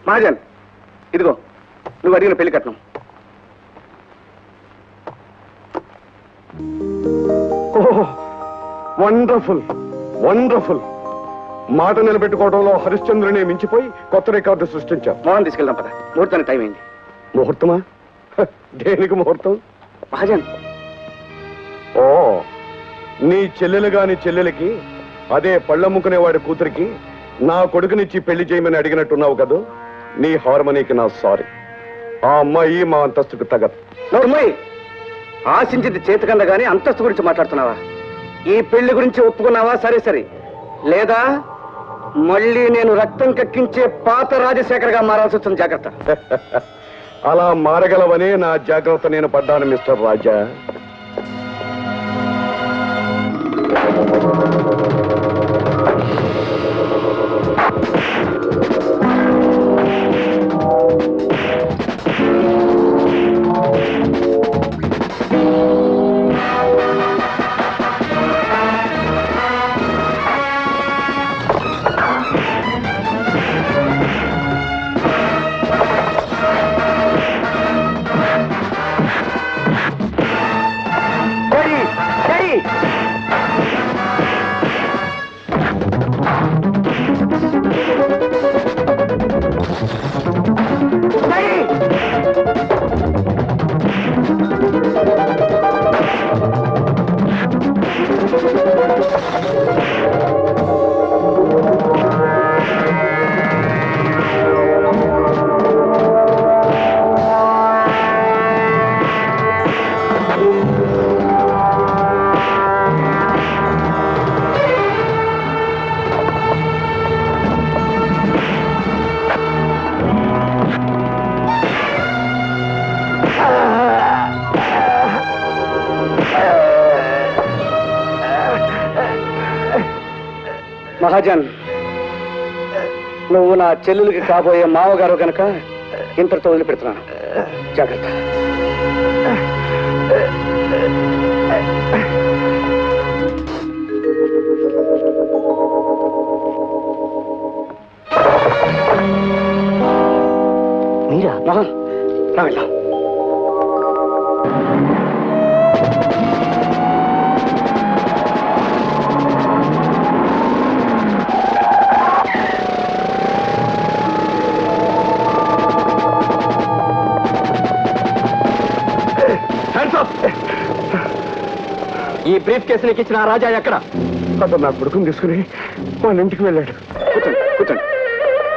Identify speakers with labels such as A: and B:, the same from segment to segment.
A: మహాజన్, ఇదిగో నువ్వు అడిగిన పెళ్లి కట్నం.
B: Wonderful wonderful. మాట నిలబెట్టుకోవడంలో హరిశ్చంద్రుని మించిపోయి కొత్త రికార్డు సృష్టించావు.
A: మోహన్ తీసుకెళ్దాం పద, ముహూర్తానికి టైం అయింది.
B: ముహూర్తమా? దేనికి ముహూర్తం?
A: మహాజన్,
B: ఓ నీ చెల్లెలు గాని చెల్లెలకి, అదే పళ్ళమ్ముకునేవాడి కూతురికి నా కొడుకునిచ్చి పెళ్లి చేయమని అడిగినట్టున్నావు కదూ. నీ హార్మనీకి నా సారీ. ఆ అమ్మాయి మా అంతస్తుకు తగదు.
A: నోర్మయ్, ఆశించింది చేతకంద గాని అంతస్తు గురించి మాట్లాడుతున్నావా? ఈ పెళ్లి గురించి ఒప్పుకున్నావా? సరే సరే, లేదా మళ్ళీ నేను రక్తం కక్కించే పాత రాజశేఖర్గా మారాల్సి వస్తుంది. జాగ్రత్త.
B: అలా మారగలవనే నా జాగ్రత్త నేను పడ్డాను మిస్టర్ రాజా.
A: మహాజన్, నువ్వు నా చెల్లెలకి కాబోయే మావగారు గనక ఇంతటితో వదిలిపెడుతున్నాను. జాగ్రత్త. మీరా? మహా, రా వెళ్దాం.
C: ఈ బ్రీఫ్ కేసు నీకు ఇచ్చిన రాజా ఎక్కడ?
B: అతను నా కొడుకుని తీసుకుని వాళ్ళ ఇంటికి వెళ్ళాడు.
A: కూర్చోండి కూర్చోండి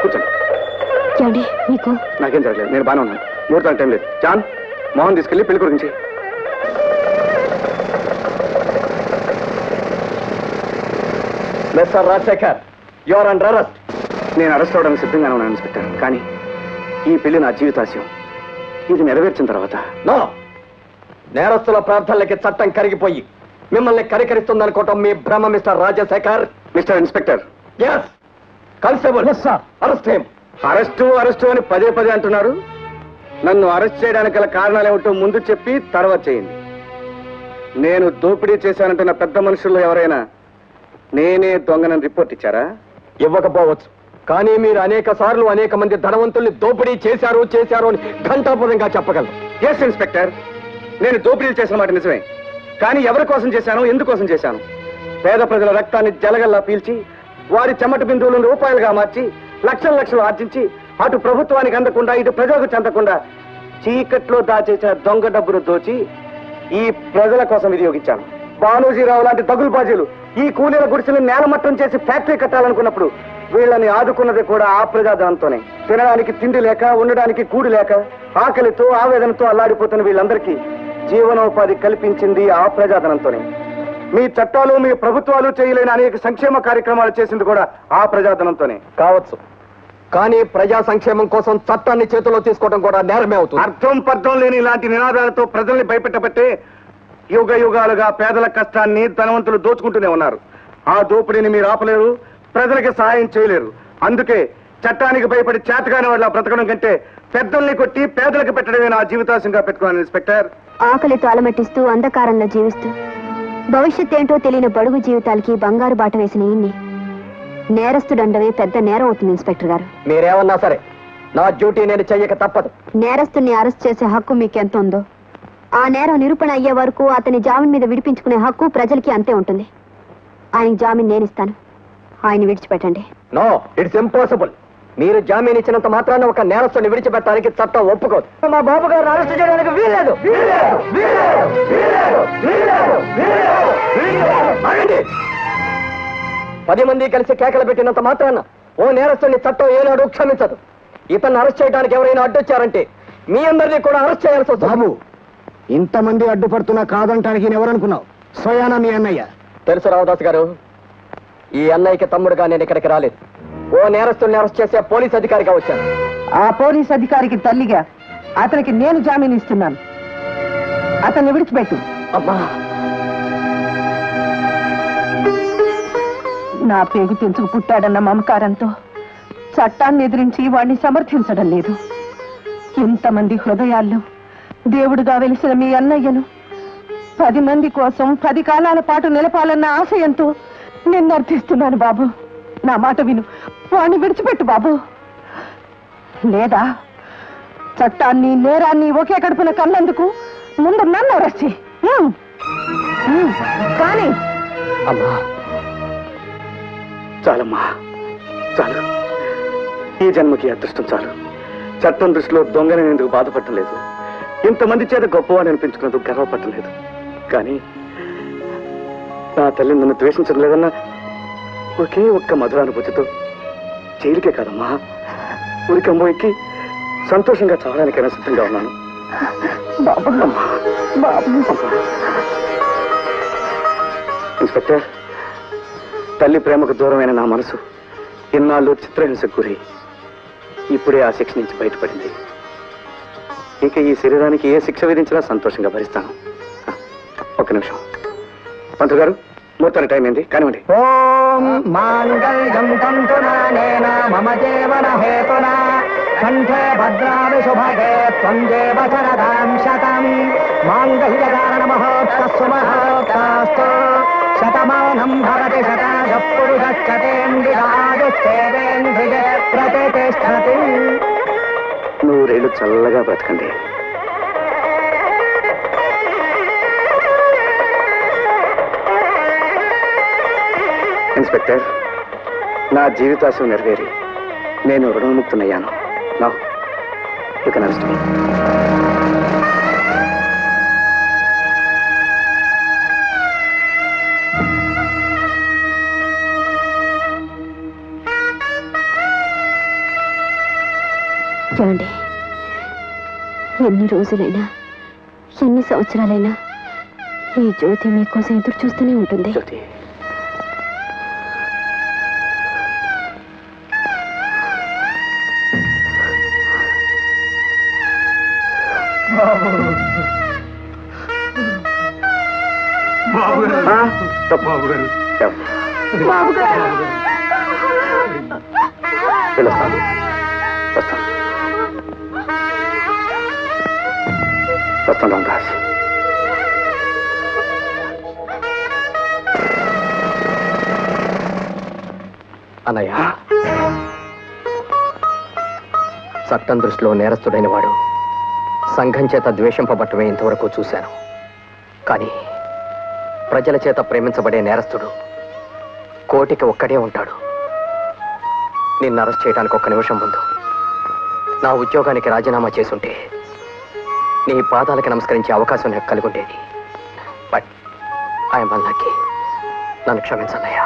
A: కూర్చోండి.
D: ఏమండి మీకు?
A: నాకేం జరగలేదు, నేను బాగానే ఉన్నాను. ముహూర్తానికి టైం లేదు. జాన్, మోహన్ తీసుకెళ్ళి పెళ్లి గురించి.
C: Mister Rajasekhar, you are under arrest.
A: నేను అరెస్ట్ అవడానికి సిద్ధంగానే ఉన్నాను ఇన్స్పెక్టర్. కానీ ఈ పెళ్లి నా జీవితాశయం. ఇది నెరవేర్చిన తర్వాత
C: నో, నేరస్తుల ప్రార్థనలకి చట్టం కరిగిపోయి మిమ్మల్ని కరికరిస్తుందనుకోవటం మీ భ్రమ mister Rajasekhar.
A: Mister inspector.
C: Yes constable, arrest him.
A: Arrest అని పదే పదే అంటున్నారు. నన్ను అరెస్ట్ చేయడానికి గల కారణాలు ఏమిటో ముందు చెప్పి తర్వాత చేయండి. నేను దోపిడీ చేశానంటున్న పెద్ద మనుషుల్లో ఎవరైనా నేనే దొంగనని రిపోర్ట్ ఇచ్చారా?
C: ఇవ్వకపోవచ్చు, కానీ మీరు అనేక సార్లు అనేక మంది ధనవంతుల్ని దోపిడీ చేశారు అని ఘంటాపదంగా చెప్పగలరు.
A: ఎస్ ఇన్స్పెక్టర్, నేను దోపిడీలు చేసిన మాట నిజమే. కానీ ఎవరి కోసం చేశాను, ఎందుకోసం చేశాను? పేద ప్రజల రక్తాన్ని జలగల్లా పీల్చి వారి చెమట బిందువులను రూపాయలుగా మార్చి లక్షల లక్షలు ఆర్జించి అటు ప్రభుత్వానికి అందకుండా ఇటు ప్రజలకు చెందకుండా చీకట్లో దాచేసిన దొంగ డబ్బును దోచి ఈ ప్రజల కోసం వినియోగించాను. బానోజీరావు లాంటి తగులుబాజీలు ఈ కూలీల గుడిసెలను నేలమట్టం చేసి ఫ్యాక్టరీ కట్టాలనుకున్నప్పుడు వీళ్ళని ఆదుకున్నది కూడా ఆ ప్రజాధనంతోనే. తినడానికి తిండి లేక, ఉండడానికి కూడి లేక, ఆకలితో ఆవేదనతో అల్లాడిపోతున్న వీళ్ళందరికీ జీవనోపాధి కల్పించింది ఆ ప్రజాధనంతోనే. మీ చట్టాలు, మీ ప్రభుత్వాలు చేయలేని అనేక సంక్షేమ కార్యక్రమాలు చేసింది కూడా ఆ ప్రజాధనంతోనే.
C: కావచ్చు, కానీ ప్రజా సంక్షేమం కోసం చట్టాన్ని చేతిలో తీసుకోవడం కూడా నేరమే అవుతుంది.
A: అర్థం పర్థం లేని ఇలాంటి నినాదాలతో ప్రజల్ని భయపెట్టబట్టే యుగ యుగాలుగా పేదల కష్టాన్ని ధనవంతులు దోచుకుంటూనే ఉన్నారు. ఆ దోపిడీని మీరు ఆపలేరు, ప్రజలకి సహాయం చేయలేరు. అందుకే చట్టానికి భయపడి చేతగాని వాళ్ళ బ్రతకడం కంటే పెద్దల్ని కొట్టి పేదలకు పెట్టడమే నా జీవితాశంగా పెట్టుకున్నాను ఇన్స్పెక్టర్.
D: ఆకలితో అలమటిస్తూ అంధకారంలో జీవిస్తూ భవిష్యత్ ఏంటో తెలియని బడుగు జీవితాలకి బంగారు బాట వేసిన ఈయన్ని నేరస్తుడండవే పెద్ద నేరం అవుతుంది ఇన్స్పెక్టర్ గారు.
C: మీరేమన్నా సరే నా డ్యూటీ నేను చెయ్యక తప్పదు.
D: నేరస్తుని అరెస్ట్ చేసే హక్కు మీకెంత ఉందో ఆ నేరం నిరూపణ అయ్యే వరకు అతని జామీన్ మీద విడిపించుకునే హక్కు ప్రజలకి అంతే ఉంటుంది. ఆయన జామీన్ నేను ఇస్తాను, ఆయన విడిచిపెట్టండి.
C: No, it's impossible. మీరు జామీన్ ఇచ్చినంత మాత్రాన ఒక నేరస్తుని విడిచిపెట్టడానికి చట్టం ఒప్పుకోదు. మా బాబు గారు అరెస్ట్ చేయడానికి వీల్లేదు. 10 మంది కలిసి కేకలు పెట్టినంత మాత్రాన ఓ నేరస్తుని చట్టం ఏనాడు క్షమించదు. ఇతన్ని అరెస్ట్ చేయడానికి ఎవరైనా అడ్డొచ్చారంటే మీ అందరినీ కూడా అరెస్ట్ చేయాల్సి వస్తుంది.
E: బాబు, ఇంతమంది అడ్డుపడుతున్నా కాదంటానికి ఎవరనుకున్నావు? స్వయానా మీ అన్నయ్య.
C: తెలుసు రావదాస్ గారు, ఈ అన్నయ్యకి తమ్ముడుగా నేను ఇక్కడికి రాలేదు. ఓ నేరస్తుల్ని అరెస్ట్ చేసే పోలీస్ అధికారిగా వచ్చాను.
F: ఆ పోలీస్ అధికారికి తల్లిగా అతనికి నేను జామీన్ ఇస్తున్నాను. అతన్ని విడిచిపెట్టు.
C: అమ్మా,
F: నా పేగు తెంచుకు పుట్టాడన్న మమకారంతో చట్టాన్ని ఎదిరించి వాణ్ణి సమర్థించడం లేదు. ఇంతమంది హృదయాల్లో దేవుడుగా వెలిసిన మీ అన్నయ్యను 10 మంది కోసం 10 కాలాల పాటు నిలపాలన్న ఆశయంతో నేను అర్థిస్తున్నాను. బాబు, నా మాట విను, వాణ్ణి విడిచిపెట్టు బాబు. లేదా చట్టాన్ని నేరాన్ని ఒకే కడుపున కన్నందుకు ముందు నన్ను అరెస్ట్ చెయ్యి. కానీ
C: అమ్మా,
A: చాలమ్మా, చాలు. ఈ జన్మకి అదృష్టం చాలు. చట్టం దృష్టిలో దొంగని ఎందుకు బాధపడలేదు, ఇంతమంది చేత గొప్పవాడిని అనిపించుకున్నందుకు గర్వపడలేదు. కానీ నా తల్లి నన్ను ద్వేషించడం లేదన్నా ఒకే ఒక్క మధురానుభూతితో జైలుకే కాదమ్మా, ఉరికమ్మో ఎక్కి సంతోషంగా చావడానికైనా సిద్ధంగా ఉన్నాను. ఇన్స్పెక్టర్, తల్లి ప్రేమకు దూరమైన నా మనసు ఇన్నాళ్ళు చిత్రహింసకు గురి ఇప్పుడే ఆ శిక్ష నుంచి బయటపడింది. ఇంకా ఈ శరీరానికి ఏ శిక్ష విధించినా సంతోషంగా భరిస్తాను. ఒక్క నిమిషం. పంతులు గారు, ముహూర్తానికి టైం ఏంది కానివ్వండి.
C: ఓం మాంగళ్యం తంతునానేన మమ జీవన హేతునా కంఠే భద్రామి శుభగే త్వం దేవ శరదాం శతం మాంగళ్యధారణ మహోత్తస్సు మహోత్తాస్తు శతమానం భవతి శతాయ పురుషశ్చతేంద్రియాదుశ్చేవేంద్రియ ప్రతిష్టతి.
A: నూరేళ్ళు చల్లగా బ్రతకండి. ఇన్స్పెక్టర్, నా జీవితాశం నెరవేరి నేను రుణముక్తునయ్యాను. నా యు కెన్ అరెస్ట్ మీ.
D: చూడండి, ఎన్ని రోజులైనా ఎన్ని సంవత్సరాలైనా ఈ జ్యోతి మీకోసం ఎదురు చూస్తూనే ఉంటుంది.
A: జ్యోతి, వెళ్ళొస్తాను. వస్తాను రామదాస్.
C: అన్నయ్య, చట్టం దృష్టిలో నేరస్తుడైన వాడు సంఘం చేత ద్వేషింపబట్టమే ఇంతవరకు చూశాను. కానీ ప్రజల చేత ప్రేమించబడే నేరస్తుడు కోటికి ఒక్కడే ఉంటాడు. నిన్ను అరెస్ట్ చేయడానికి ఒక్క నిమిషం ముందు నా ఉద్యోగానికి రాజీనామా చేసుంటే నీ పాదాలకి నమస్కరించే అవకాశం నాకు కలిగి ఉండేది. But I'm unlucky. నన్ను క్షమించన్నయ్యా.